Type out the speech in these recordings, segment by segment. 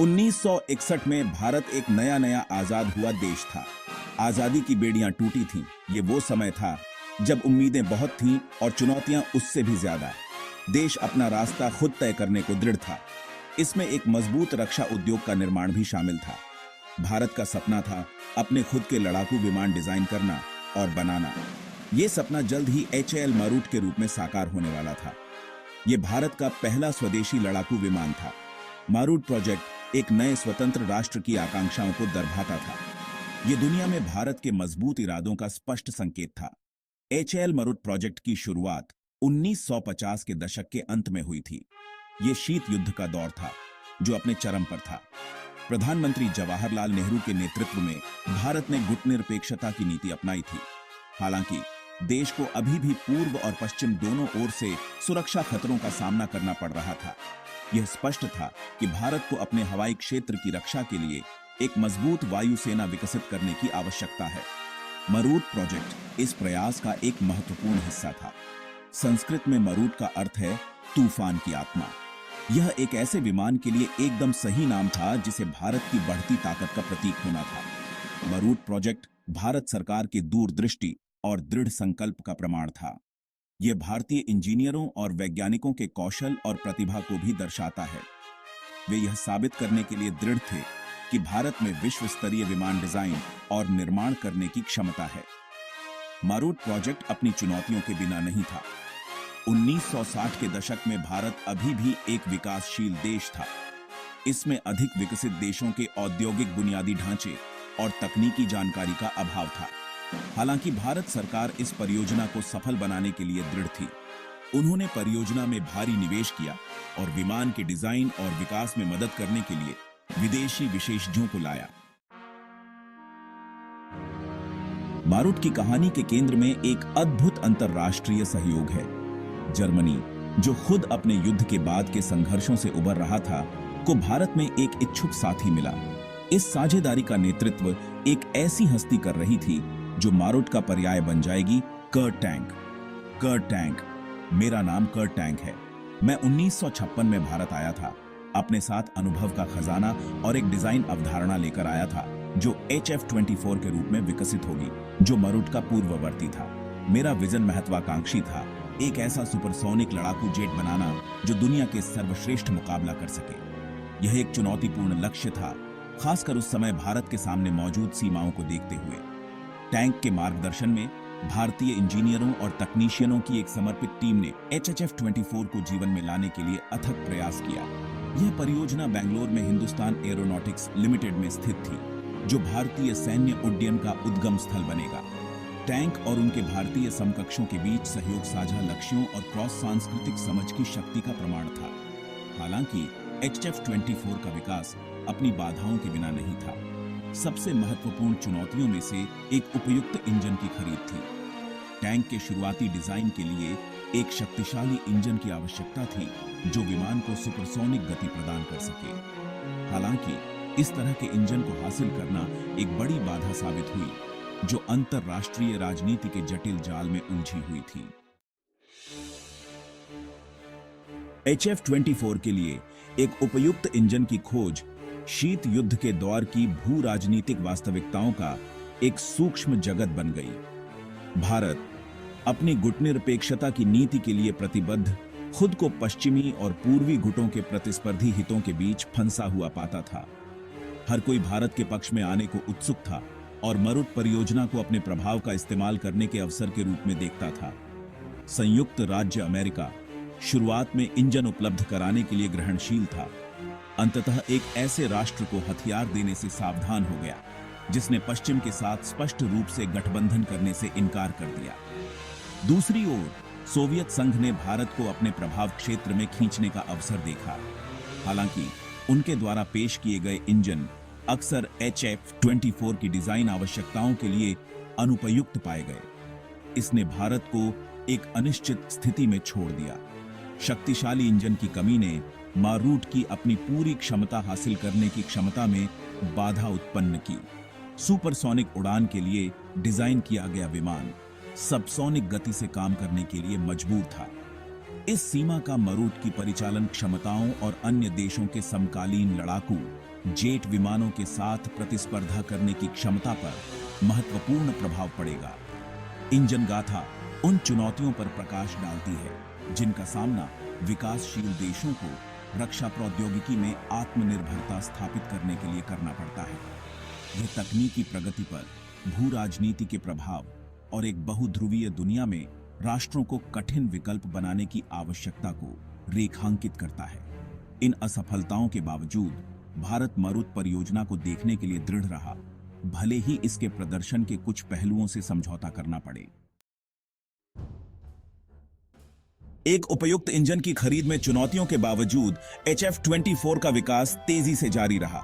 1961 में भारत एक नया नया आजाद हुआ देश था। आजादी की बेड़ियां टूटी थीं। ये वो समय था जब उम्मीदें बहुत थीं और चुनौतियां उससे भी ज्यादा। देश अपना रास्ता खुद तय करने को दृढ़ था। इसमें एक मजबूत रक्षा उद्योग का निर्माण भी शामिल था। भारत का सपना था अपने खुद के लड़ाकू विमान डिजाइन करना और बनाना। ये सपना जल्द ही HAL मारूट के रूप में साकार होने वाला था। ये भारत का पहला स्वदेशी लड़ाकू विमान था। मारूट प्रोजेक्ट एक नए स्वतंत्र राष्ट्र की आकांक्षाओं को दर्शाता था। ये दुनिया में भारत के मजबूत इरादों का स्पष्ट संकेत था। HAL मारूट प्रोजेक्ट की शुरुआत 1950 के दशक के अंत में हुई थी। ये शीत युद्ध का दौर था जो अपने चरम पर था। प्रधानमंत्री जवाहरलाल नेहरू के नेतृत्व में भारत ने गुटनिरपेक्षता की नीति अपनाई थी। हालांकि देश को अभी भी पूर्व और पश्चिम दोनों ओर से सुरक्षा खतरों का सामना करना पड़ रहा था। यह स्पष्ट था कि भारत को अपने हवाई क्षेत्र की रक्षा के लिए एक मजबूत वायुसेना विकसित करने की आवश्यकता है। मारूट प्रोजेक्ट इस प्रयास का एक महत्वपूर्ण हिस्सा था। संस्कृत में मारूट का अर्थ है तूफान की आत्मा। यह एक ऐसे विमान के लिए एकदम सही नाम था जिसे भारत की बढ़ती ताकत का प्रतीक होना था। मारूट प्रोजेक्ट भारत सरकार की दूरदृष्टि और दृढ़ संकल्प का प्रमाण था। यह भारतीय इंजीनियरों और वैज्ञानिकों के कौशल और प्रतिभा को भी दर्शाता है। वे यह साबित करने के लिए दृढ़ थे कि भारत में विश्व स्तरीय विमान डिजाइन और निर्माण करने की क्षमता है। मारूट प्रोजेक्ट अपनी चुनौतियों के बिना नहीं था। 1960 के दशक में भारत अभी भी एक विकासशील देश था। इसमें अधिक विकसित देशों के औद्योगिक बुनियादी ढांचे और तकनीकी जानकारी का अभाव था। हालांकि भारत सरकार इस परियोजना को सफल बनाने के लिए दृढ़ थी। उन्होंने परियोजना में भारी निवेश किया और विमान के डिजाइन और विकास में मदद करने के लिए विदेशी विशेषज्ञों को लाया। मारूट की कहानी के केंद्र में एक अद्भुत अंतरराष्ट्रीय सहयोग है। जर्मनी, जो खुद अपने युद्ध के बाद के संघर्षों से उबर रहा था, को भारत में एक इच्छुक साथी मिला। इस साझेदारी का नेतृत्व एक ऐसी हस्ती कर रही थी जो मारूट का पर्याय बन जाएगी, कर्ट टैंक। कर्ट टैंक, मेरा नाम कर्ट टैंक है। मैं 1956 में भारत आया था। अपने साथ अनुभव का खजाना और एक डिजाइन अवधारणा लेकर आया था जो HF-24 के रूप में विकसित होगी, जो मारूट का पूर्ववर्ती था। मेरा विजन महत्वाकांक्षी था, एक ऐसा सुपरसोनिक लड़ाकू जेट बनाना जो दुनिया के सर्वश्रेष्ठ मुकाबला कर सके। यह एक चुनौतीपूर्ण लक्ष्य था, खासकर उस समय भारत के सामने मौजूद सीमाओं को देखते हुए। टैंक के मार्गदर्शन में भारतीय इंजीनियरों और तकनीशियनों की एक समर्पित टीम ने HF-24 को जीवन में लाने के लिए अथक प्रयास किया। यह परियोजना बेंगलोर में हिंदुस्तान एरोनॉटिक्स लिमिटेड में स्थित थी, जो भारतीय सैन्य उड्डयन का उद्गम स्थल बनेगा। टैंक और उनके भारतीय समकक्षों के बीच सहयोग साझा लक्ष्यों और क्रॉस सांस्कृतिक समझ की शक्ति का प्रमाण था। हालांकि HF-24 का विकास अपनी बाधाओं के बिना नहीं था। सबसे महत्वपूर्ण चुनौतियों में से एक उपयुक्त इंजन की खरीद थी। टैंक के शुरुआती डिजाइन के लिए एक शक्तिशाली इंजन की आवश्यकता थी जो विमान को सुपरसोनिक गति प्रदान कर सके। हालांकि इस तरह के इंजन को हासिल करना एक बड़ी बाधा साबित हुई, जो अंतरराष्ट्रीय राजनीति के जटिल जाल में उलझी हुई थी। HF-24 के लिए एक उपयुक्त इंजन की खोज शीत युद्ध के दौर की भू राजनीतिक वास्तविकताओं का एक सूक्ष्म जगत बन गई। भारत अपनी गुटनिरपेक्षता की नीति के लिए प्रतिबद्ध खुद को पश्चिमी और पूर्वी गुटों के प्रतिस्पर्धी हितों के बीच फंसा हुआ पाता था। हर कोई भारत के पक्ष में आने को उत्सुक था और मारूट परियोजना को अपने प्रभाव का इस्तेमाल करने के अवसर के रूप में देखता था। संयुक्त राज्य अमेरिका शुरुआत में इंजन उपलब्ध कराने के लिए ग्रहणशील था। अंततः एक ऐसे राष्ट्र को हथियार देने से सावधान हो गया जिसने पश्चिम के साथ स्पष्ट रूप से गठबंधन करने से इनकार कर दिया। दूसरी ओर सोवियत संघ ने भारत को अपने प्रभाव क्षेत्र में खींचने का अवसर देखा। हालांकि उनके द्वारा पेश किए गए इंजन अक्सर HF-24 की डिजाइन आवश्यकताओं के लिए अनुपयुक्त पाए गए। इसने भारत को एक अनिश्चित स्थिति में छोड़ दिया। शक्तिशाली इंजन की कमी ने मारूट की अपनी पूरी क्षमता हासिल करने की क्षमता में बाधा उत्पन्न की। सुपरसोनिक उड़ान के लिए डिजाइन किया गया विमान सबसोनिक गति से काम करने के लिए मजबूर था। इस सीमा का मरूट की परिचालन क्षमताओं और अन्य देशों के समकालीन लड़ाकू जेट विमानों के साथ प्रतिस्पर्धा करने की क्षमता पर महत्वपूर्ण प्रभाव पड़ेगा। इंजन गाथा उन चुनौतियों पर प्रकाश डालती है जिनका सामना विकासशील देशों को रक्षा प्रौद्योगिकी में आत्मनिर्भरता स्थापित करने के लिए करना पड़ता है। यह तकनीकी प्रगति पर भू राजनीति के प्रभाव और एक बहुध्रुवीय दुनिया में राष्ट्रों को कठिन विकल्प बनाने की आवश्यकता को रेखांकित करता है। इन असफलताओं के बावजूद भारत मरुत परियोजना को देखने के लिए दृढ़ रहा, भले ही इसके प्रदर्शन के कुछ पहलुओं से समझौता करना पड़े। एक उपयुक्त इंजन की खरीद में चुनौतियों के बावजूद HF-24 का विकास तेजी से जारी रहा।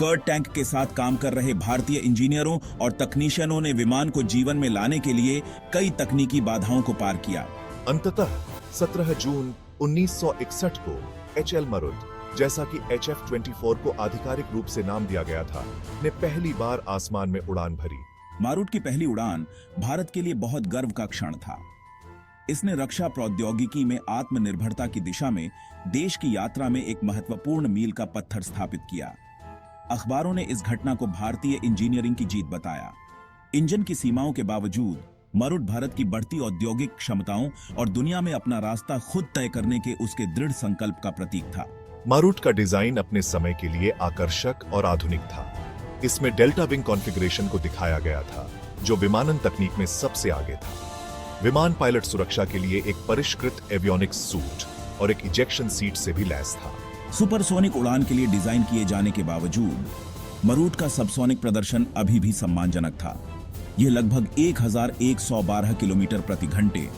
कर्ट टैंक के साथ काम कर रहे भारतीय इंजीनियरों और तकनीशियनों ने विमान को जीवन में लाने के लिए कई तकनीकी बाधाओं को पार किया। अंततः 17 जून 1961 को HL मरुत, जैसा कि HF-24 को आधिकारिक रूप से नाम दिया गया था, ने पहली बार आसमान में उड़ान भरी। मारुट की पहली उड़ान भारत के लिए बहुत गर्व का क्षण था। इसने रक्षा प्रौद्योगिकी में आत्मनिर्भरता की दिशा में देश की यात्रा में एक महत्वपूर्ण मील का पत्थर स्थापित किया। अखबारों ने इस घटना को भारतीय इंजीनियरिंग की जीत बताया। इंजन की सीमाओं के बावजूद मरुट भारत की बढ़ती औद्योगिक क्षमताओं और दुनिया में अपना रास्ता खुद तय करने के उसके दृढ़ संकल्प का प्रतीक था। मरुट का डिजाइन अपने समय के लिए आकर्षक और आधुनिक था। इसमें डेल्टा विंग कॉन्फ़िगरेशन को दिखाया गया था, जो विमानन तकनीक में सबसे आगे था। विमान पायलट सुरक्षा के लिए एक परिष्कृत एवियोनिक्स सूट और एक इजेक्शन सीट से भी लैस था। सुपरसोनिक उड़ान के लिए डिजाइन किए जाने के बावजूद मरुट का सबसोनिक प्रदर्शन अभी भी सम्मानजनक था। यह लगभग 1112 किलोमीटर प्रति घंटे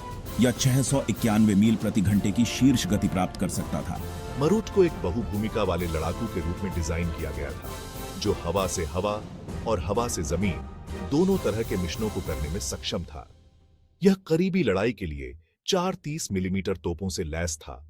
या 691 मील प्रति घंटे की शीर्ष गति प्राप्त कर सकता था। मरुट को एक बहुभूमिका वाले लड़ाकू के रूप में डिजाइन किया गया था, जो हवा से हवा और हवा से जमीन दोनों तरह के मिशनों को करने में सक्षम था। यह करीबी लड़ाई के लिए 4 30 मिलीमीटर तोपों से लैस था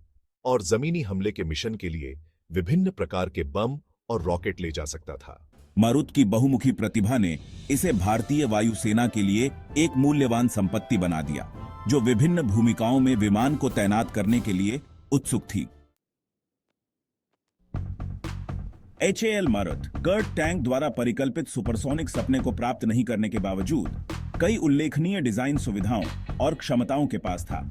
और जमीनी हमले के मिशन के लिए विभिन्न प्रकार के बम और रॉकेट ले जा सकता था। मरुत की बहुमुखी प्रतिभा ने इसे भारतीय वायुसेना के लिए एक मूल्यवान संपत्ति बना दिया, जो विभिन्न भूमिकाओं में विमान को तैनात करने के लिए उत्सुक थी। HAL मरुत कर्ट टैंक द्वारा परिकल्पित सुपरसोनिक सपने को प्राप्त नहीं करने के बावजूद कई उल्लेखनीय डिजाइन सुविधाओं और क्षमताओं के पास था।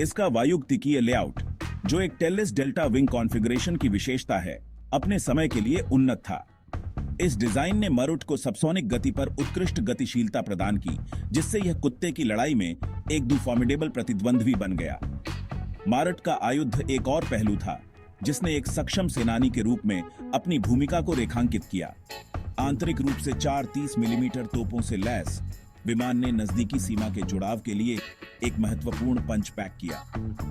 इसका वायुगतिकीय लेआउट, जो एक टेलिस डेल्टा विंग कॉन्फ़िगरेशन की विशेषता है, अपने समय के लिए उन्नत था। इस डिजाइन ने मरुट को सबसोनिक गति पर उत्कृष्ट गतिशीलता प्रदान की, जिससे यह कुत्ते की लड़ाई में एक फॉर्मिडेबल प्रतिद्वंद्वी बन गया। मरुट का आयुध एक और पहलू था, जिसने एक सक्षम सेनानी के रूप में अपनी भूमिका को रेखांकित किया। आंतरिक रूप से 4 30 मिलीमीटर तोपों से लैस विमान ने नजदीकी सीमा के जुड़ाव के लिए एक महत्वपूर्ण पंच पैक किया।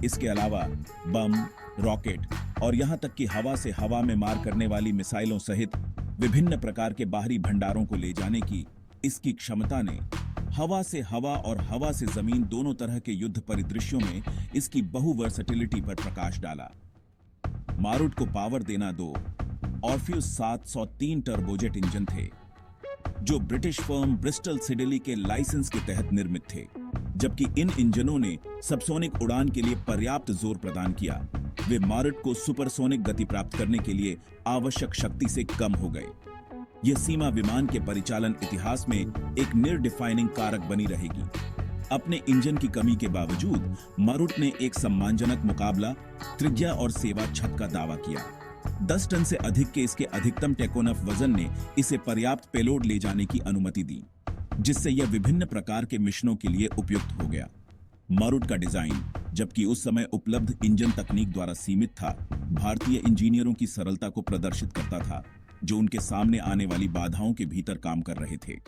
इसके अलावा बम, रॉकेट और यहां तक कि हवा से हवा में मार करने वाली मिसाइलों सहित विभिन्न प्रकार के बाहरी भंडारों को ले जाने की इसकी क्षमता ने हवा से हवा और हवा से जमीन दोनों तरह के युद्ध परिदृश्यों में इसकी बहुवर्सेटिलिटी पर प्रकाश डाला। मारुट को पावर देना 2 ऑर्फ्यूज 703 टर्बोजेट इंजन थे, जो ब्रिटिश फर्म ब्रिस्टल सिडेली के लाइसेंस के तहत निर्मित थे। जबकि इन इंजनों ने सबसोनिक उड़ान के लिए पर्याप्त जोर प्रदान किया, वे मारुट को सुपरसोनिक गति प्राप्त करने के लिए आवश्यक शक्ति से कम हो गए। यह सीमा विमान के परिचालन इतिहास में एक निर्डिफाइनिंग कारक बनी रहेगी। अपने इंजन की कमी के बावजूद मारुट ने एक सम्मानजनक मुकाबला, त्रिज्या और सेवा छत का दावा किया। 10 टन से अधिक के इसके अधिकतम टेकोनफ वजन ने इसे पर्याप्त पेलोड ले जाने की अनुमति दी, जिससे यह विभिन्न प्रकार के मिशनों के लिए उपयुक्त हो गया। मारुट का डिजाइन, जबकि उस समय उपलब्ध इंजन तकनीक द्वारा सीमित था, भारतीय इंजीनियरों की सरलता को प्रदर्शित करता था, जो उनके सामने आने वाली बाधाओं के भीतर काम कर रहे थे।